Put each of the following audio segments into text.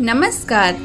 नमस्कार।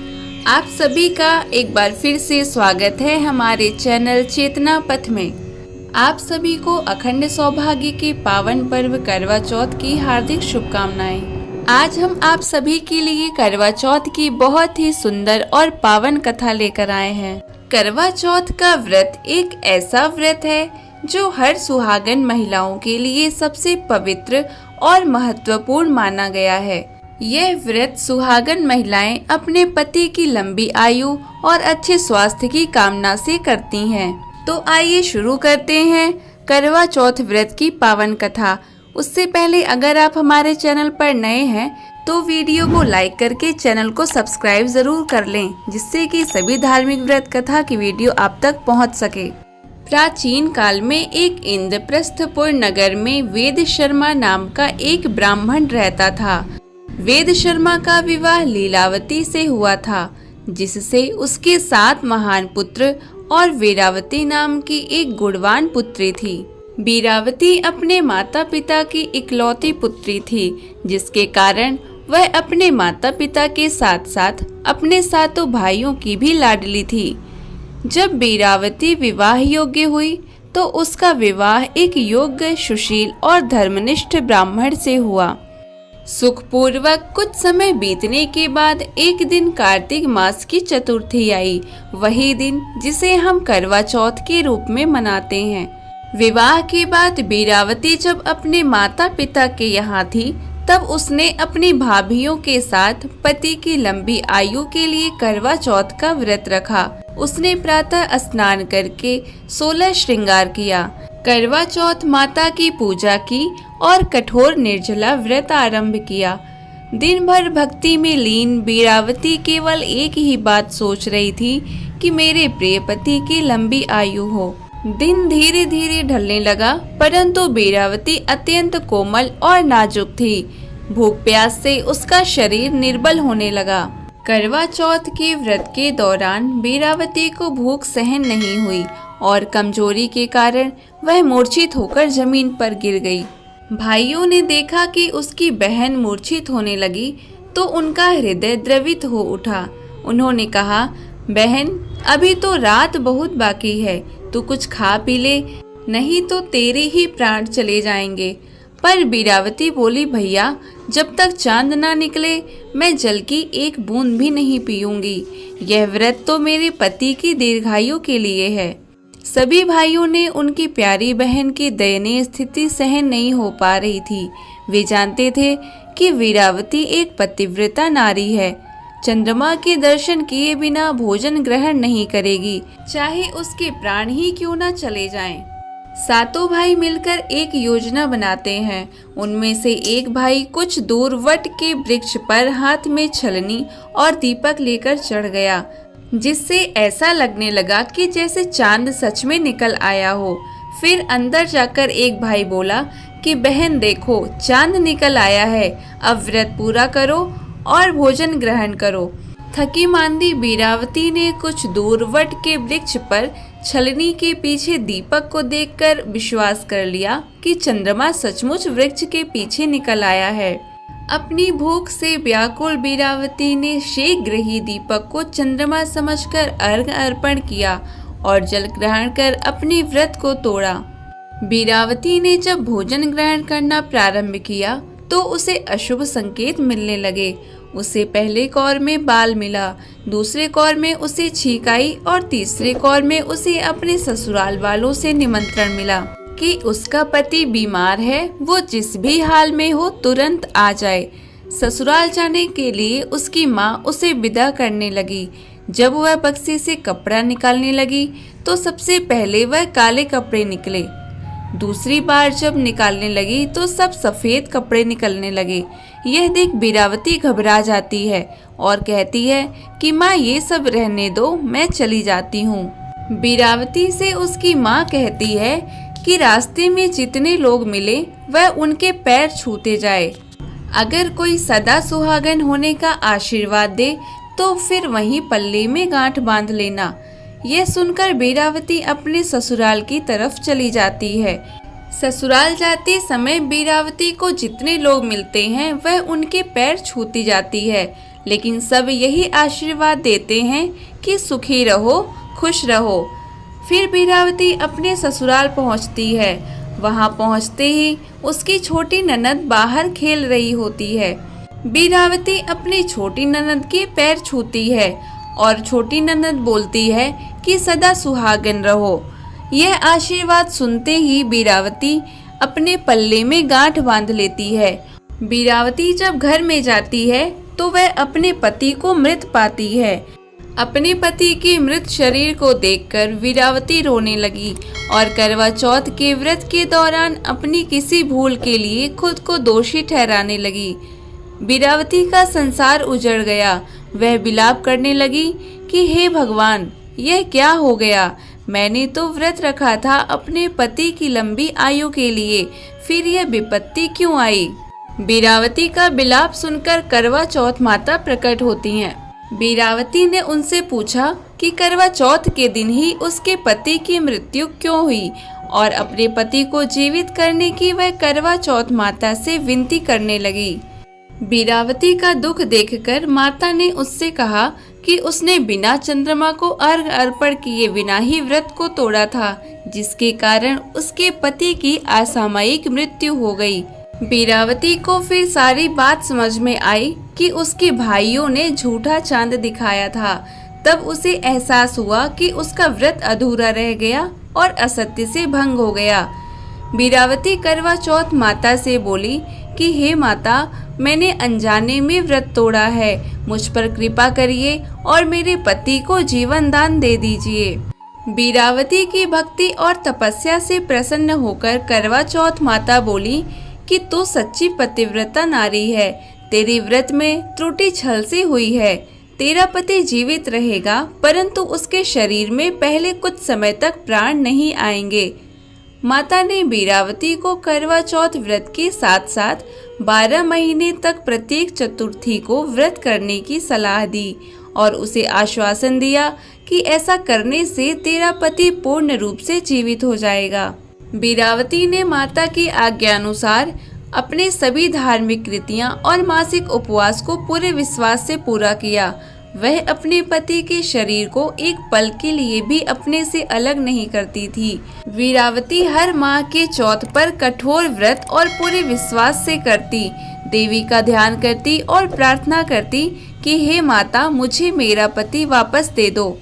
आप सभी का एक बार फिर से स्वागत है हमारे चैनल चेतना पथ में। आप सभी को अखंड सौभाग्य के पावन पर्व करवा चौथ की हार्दिक शुभकामनाएं। आज हम आप सभी के लिए करवा चौथ की बहुत ही सुंदर और पावन कथा लेकर आए हैं। करवा चौथ का व्रत एक ऐसा व्रत है जो हर सुहागन महिलाओं के लिए सबसे पवित्र और महत्वपूर्ण माना गया है। यह व्रत सुहागन महिलाएं अपने पति की लंबी आयु और अच्छे स्वास्थ्य की कामना से करती हैं। तो आइए शुरू करते हैं करवा चौथ व्रत की पावन कथा। उससे पहले अगर आप हमारे चैनल पर नए हैं तो वीडियो को लाइक करके चैनल को सब्सक्राइब जरूर कर लें, जिससे कि सभी धार्मिक व्रत कथा की वीडियो आप तक पहुंच सके। प्राचीन काल में एक इंद्रप्रस्थपुर नगर में वेद शर्मा नाम का एक ब्राह्मण रहता था। वेद शर्मा का विवाह लीलावती से हुआ था, जिससे उसके 7 महान पुत्र और वीरावती नाम की एक गुणवान पुत्री थी। वीरावती अपने माता पिता की इकलौती पुत्री थी, जिसके कारण वह अपने माता पिता के साथ साथ अपने 7 भाइयों की भी लाडली थी। जब वीरावती विवाह योग्य हुई तो उसका विवाह एक योग्य, सुशील और धर्मनिष्ठ ब्राह्मण से हुआ। सुखपूर्वक कुछ समय बीतने के बाद एक दिन कार्तिक मास की चतुर्थी आई, वही दिन जिसे हम करवा चौथ के रूप में मनाते हैं। विवाह के बाद वीरावती जब अपने माता पिता के यहाँ थी, तब उसने अपनी भाभियों के साथ पति की लंबी आयु के लिए करवा चौथ का व्रत रखा। उसने प्रातः स्नान करके 16 श्रृंगार किया, करवा चौथ माता की पूजा की और कठोर निर्जला व्रत आरंभ किया। दिन भर भक्ति में लीन वीरावती केवल एक ही बात सोच रही थी कि मेरे प्रिय पति की लंबी आयु हो। दिन धीरे धीरे ढलने लगा, परंतु वीरावती अत्यंत कोमल और नाजुक थी। भूख प्यास से उसका शरीर निर्बल होने लगा। करवा चौथ के व्रत के दौरान वीरावती को भूख सहन नहीं हुई और कमजोरी के कारण वह मूर्छित होकर जमीन पर गिर गई। भाइयों ने देखा कि उसकी बहन मूर्छित होने लगी तो उनका हृदय द्रवित हो उठा। उन्होंने कहा, बहन, अभी तो रात बहुत बाकी है, तू कुछ खा पी ले, नहीं तो तेरे ही प्राण चले जाएंगे। पर वीरावती बोली, भैया, जब तक चांद ना निकले मैं जल की एक बूंद भी नहीं पीऊंगी। यह व्रत तो मेरे पति की दीर्घायु के लिए है। सभी भाइयों ने उनकी प्यारी बहन की दयनीय स्थिति सहन नहीं हो पा रही थी। वे जानते थे कि वीरावती एक पतिव्रता नारी है, चंद्रमा के दर्शन किए बिना भोजन ग्रहण नहीं करेगी, चाहे उसके प्राण ही क्यों न चले जाएं। 7 भाई मिलकर एक योजना बनाते हैं। उनमें से एक भाई कुछ दूर वट के वृक्ष पर हाथ में छलनी और दीपक लेकर चढ़ गया, जिससे ऐसा लगने लगा कि जैसे चांद सच में निकल आया हो। फिर अंदर जाकर एक भाई बोला कि बहन देखो, चांद निकल आया है, अब व्रत पूरा करो और भोजन ग्रहण करो। थकी मांदी वीरावती ने कुछ दूर वट के वृक्ष पर छलनी के पीछे दीपक को देखकर विश्वास कर लिया कि चंद्रमा सचमुच वृक्ष के पीछे निकल आया है। अपनी भूख से व्याकुल वीरावती ने शीघ्र ही दीपक को चंद्रमा समझकर अर्घ्य अर्पण किया और जल ग्रहण कर अपने व्रत को तोड़ा। वीरावती ने जब भोजन ग्रहण करना प्रारंभ किया तो उसे अशुभ संकेत मिलने लगे। उसे पहले कौर में बाल मिला, दूसरे कौर में उसे छींक आई और तीसरे कौर में उसे अपने ससुराल वालों से निमंत्रण मिला कि उसका पति बीमार है, वो जिस भी हाल में हो तुरंत आ जाए। ससुराल जाने के लिए उसकी माँ उसे विदा करने लगी। जब वह बक्से से कपड़ा निकालने लगी तो सबसे पहले वह काले कपड़े निकले। दूसरी बार जब निकालने लगी तो सब सफेद कपड़े निकलने लगे। यह देख वीरावती घबरा जाती है और कहती है कि माँ, ये सब रहने दो, मैं चली जाती हूँ। वीरावती से उसकी माँ कहती है कि रास्ते में जितने लोग मिले वह उनके पैर छूते जाए। अगर कोई सदा सुहागन होने का आशीर्वाद दे तो फिर वहीं पल्ले में गांठ बांध लेना। यह सुनकर वीरावती अपने ससुराल की तरफ चली जाती है। ससुराल जाते समय वीरावती को जितने लोग मिलते हैं वह उनके पैर छूती जाती है, लेकिन सब यही आशीर्वाद देते हैं कि सुखी रहो, खुश रहो। फिर बीरावती अपने ससुराल पहुंचती है। वहां पहुंचते ही उसकी छोटी ननद बाहर खेल रही होती है। बीरावती अपनी छोटी ननद के पैर छूती है और छोटी ननद बोलती है कि सदा सुहागन रहो। यह आशीर्वाद सुनते ही बीरावती अपने पल्ले में गांठ बांध लेती है। बीरावती जब घर में जाती है तो वह अपने पति को मृत पाती है। अपने पति के मृत शरीर को देखकर बीरावती रोने लगी और करवा चौथ के व्रत के दौरान अपनी किसी भूल के लिए खुद को दोषी ठहराने लगी। बीरावती का संसार उजड़ गया। वह विलाप करने लगी कि हे भगवान, यह क्या हो गया। मैंने तो व्रत रखा था अपने पति की लंबी आयु के लिए, फिर यह विपत्ति क्यों आई। बीरावती का विलाप सुनकर करवा चौथ माता प्रकट होती हैं। बीरावती ने उनसे पूछा कि करवा चौथ के दिन ही उसके पति की मृत्यु क्यों हुई और अपने पति को जीवित करने की वह करवा चौथ माता से विनती करने लगी। बीरावती का दुख देखकर माता ने उससे कहा कि उसने बिना चंद्रमा को अर्घ अर्पण किए बिना ही व्रत को तोड़ा था, जिसके कारण उसके पति की असामयिक मृत्यु हो गई। बीरावती को फिर सारी बात समझ में आई कि उसके भाइयों ने झूठा चांद दिखाया था। तब उसे एहसास हुआ कि उसका व्रत अधूरा रह गया और असत्य से भंग हो गया। बीरावती करवा चौथ माता से बोली कि हे माता, मैंने अनजाने में व्रत तोड़ा है, मुझ पर कृपा करिए और मेरे पति को जीवन दान दे दीजिए। बीरावती की भक्ति और तपस्या से प्रसन्न होकर करवा चौथ माता बोली कि तू सच्ची पतिव्रता नारी है, तेरी व्रत में त्रुटि छल से हुई है। तेरा पति जीवित रहेगा, परंतु उसके शरीर में पहले कुछ समय तक प्राण नहीं आएंगे। माता ने बीरावती को करवा चौथ व्रत के साथ साथ 12 महीने तक प्रत्येक चतुर्थी को व्रत करने की सलाह दी और उसे आश्वासन दिया कि ऐसा करने से तेरा पति पूर्ण रूप से जीवित हो जाएगा। बीरावती ने माता की आज्ञा अनुसार अपने सभी धार्मिक कृतियां और मासिक उपवास को पूरे विश्वास से पूरा किया। वह अपने पति के शरीर को एक पल के लिए भी अपने से अलग नहीं करती थी। बीरावती हर माह के चौथ पर कठोर व्रत और पूरे विश्वास से करती, देवी का ध्यान करती और प्रार्थना करती कि हे माता, मुझे मेरा पति वापस दे दो।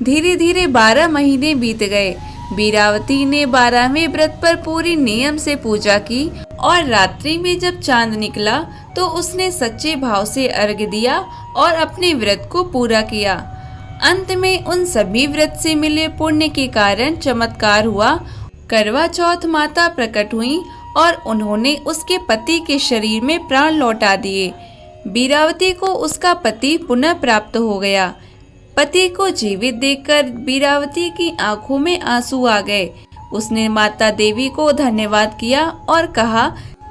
धीरे धीरे 12 महीने बीत गए। बीरावती ने 12वें व्रत पर पूरी नियम से पूजा की और रात्रि में जब चांद निकला तो उसने सच्चे भाव से अर्घ्य दिया और अपने व्रत को पूरा किया। अंत में उन सभी व्रत से मिले पुण्य के कारण चमत्कार हुआ। करवा चौथ माता प्रकट हुई और उन्होंने उसके पति के शरीर में प्राण लौटा दिए। बीरावती को उसका पति पुनः प्राप्त हो गया। पति को जीवित देखकर बीरावती की आंखों में आंसू आ गए। उसने माता देवी को धन्यवाद किया और कहा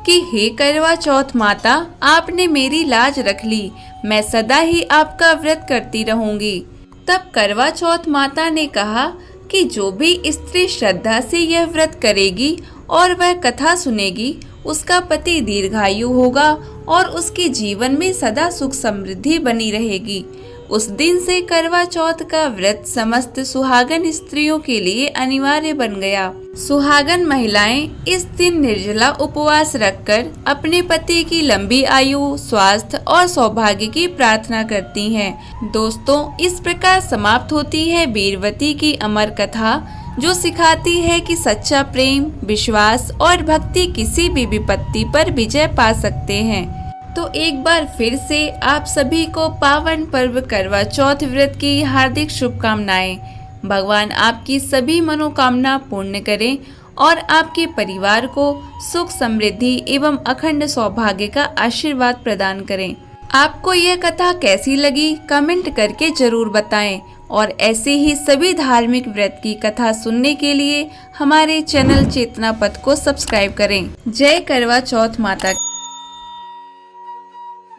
कि हे करवा चौथ माता, आपने मेरी लाज रख ली, मैं सदा ही आपका व्रत करती रहूंगी। तब करवा चौथ माता ने कहा कि जो भी स्त्री श्रद्धा से यह व्रत करेगी और वह कथा सुनेगी, उसका पति दीर्घायु होगा और उसके जीवन में सदा सुख समृद्धि बनी रहेगी। उस दिन से करवा चौथ का व्रत समस्त सुहागन स्त्रियों के लिए अनिवार्य बन गया। सुहागन महिलाएं इस दिन निर्जला उपवास रखकर अपने पति की लंबी आयु, स्वास्थ्य और सौभाग्य की प्रार्थना करती हैं। दोस्तों, इस प्रकार समाप्त होती है बीरवती की अमर कथा, जो सिखाती है कि सच्चा प्रेम, विश्वास और भक्ति किसी भी विपत्ति पर विजय पा सकते हैं। तो एक बार फिर से आप सभी को पावन पर्व करवा चौथ व्रत की हार्दिक शुभकामनाएं। भगवान आपकी सभी मनोकामना पूर्ण करें और आपके परिवार को सुख, समृद्धि एवं अखंड सौभाग्य का आशीर्वाद प्रदान करें। आपको यह कथा कैसी लगी कमेंट करके जरूर बताएं और ऐसे ही सभी धार्मिक व्रत की कथा सुनने के लिए हमारे चैनल चेतना पथ को सब्सक्राइब करें। जय करवा चौथ माता।